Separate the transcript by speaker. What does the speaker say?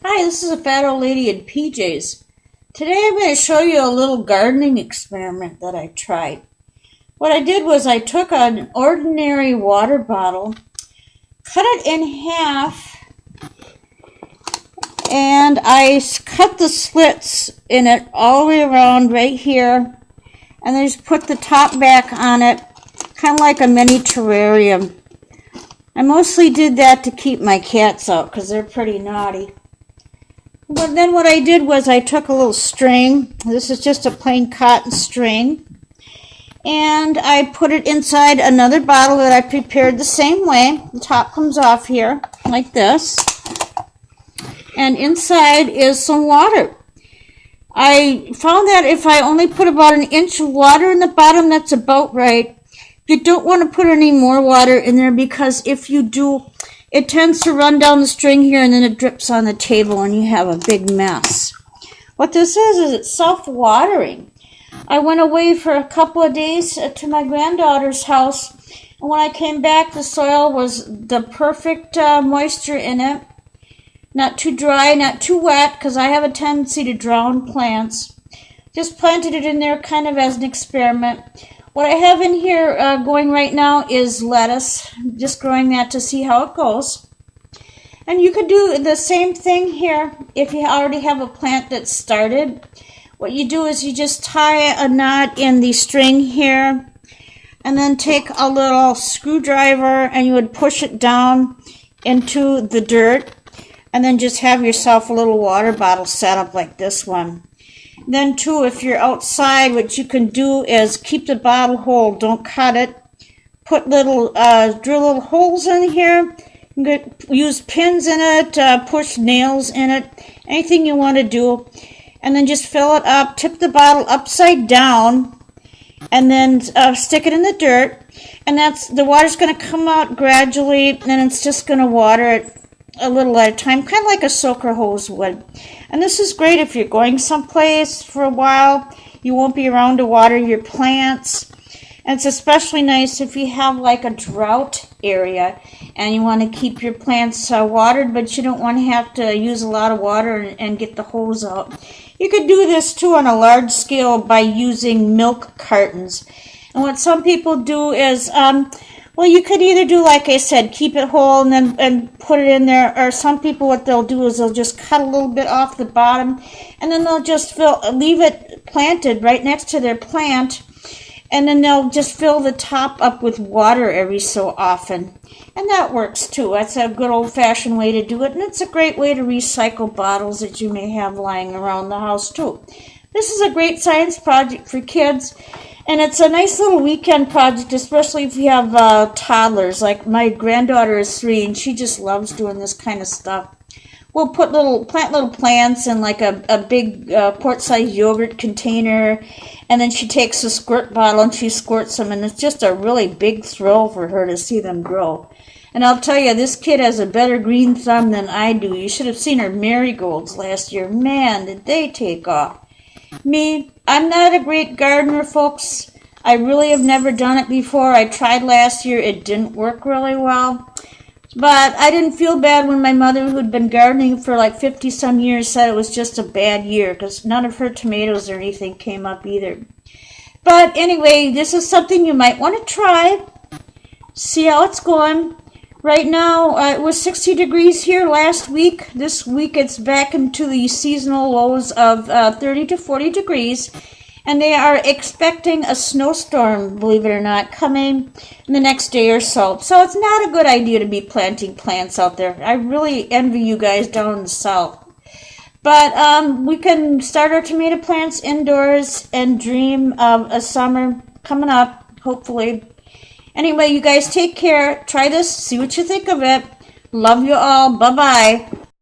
Speaker 1: Hi, this is a fat old lady in PJs. Today I'm going to show you a little gardening experiment that I tried. What I did was I took an ordinary water bottle, cut it in half, and I cut the slits in it all the way around right here, and then just put the top back on it, kind of like a mini terrarium. I mostly did that to keep my cats out because they're pretty naughty. But then what I did was I took a little string. This is just a plain cotton string. And I put it inside another bottle that I prepared the same way. The top comes off here like this. And inside is some water. I found that if I only put about an inch of water in the bottom, that's about right. You don't want to put any more water in there because if you do, it tends to run down the string here and then it drips on the table and you have a big mess. What this is it's self-watering. I went away for a couple of days to my granddaughter's house, and when I came back the soil was the perfect moisture in it. Not too dry, not too wet, because I have a tendency to drown plants. Just planted it in there kind of as an experiment. What I have in here going right now is lettuce. Just growing that to see how it goes. And you could do the same thing here if you already have a plant that's started. What you do is you just tie a knot in the string here and then take a little screwdriver and you would push it down into the dirt and then just have yourself a little water bottle set up like this one. Then too, if you're outside, what you can do is keep the bottle whole, don't cut it. Put little, drill little holes in here. You can use pins in it, push nails in it, anything you want to do. And then just fill it up, tip the bottle upside down, and then stick it in the dirt. And the water's going to come out gradually, and then it's just going to water it a little at a time, kind of like a soaker hose would. And this is great if you're going someplace for a while. You won't be around to water your plants. And it's especially nice if you have like a drought area and you want to keep your plants watered, but you don't want to have to use a lot of water and get the hose out. You could do this too on a large scale by using milk cartons. And what some people do is, well, you could either do, like I said, keep it whole and put it in there, or some people what they'll do is they'll just cut a little bit off the bottom, and then they'll just leave it planted right next to their plant, and then they'll just fill the top up with water every so often. And that works too. That's a good old-fashioned way to do it, and it's a great way to recycle bottles that you may have lying around the house too. This is a great science project for kids. And it's a nice little weekend project, especially if you have toddlers. Like my granddaughter is 3, and she just loves doing this kind of stuff. We'll plant little plants in like a big quart-sized yogurt container, and then she takes a squirt bottle and she squirts them, and it's just a really big thrill for her to see them grow. And I'll tell you, this kid has a better green thumb than I do. You should have seen her marigolds last year. Man, did they take off. Me, I'm not a great gardener, folks. I really have never done it before. I tried last year. It didn't work really well. But I didn't feel bad when my mother, who'd been gardening for like 50-some years, said it was just a bad year because none of her tomatoes or anything came up either. But anyway, this is something you might want to try. See how it's going. Right now, it was 60 degrees here last week. This week, it's back into the seasonal lows of 30 to 40 degrees. And they are expecting a snowstorm, believe it or not, coming in the next day or so. So it's not a good idea to be planting plants out there. I really envy you guys down in the south. But we can start our tomato plants indoors and dream of a summer coming up, hopefully. Anyway, you guys take care. Try this. See what you think of it. Love you all. Bye-bye.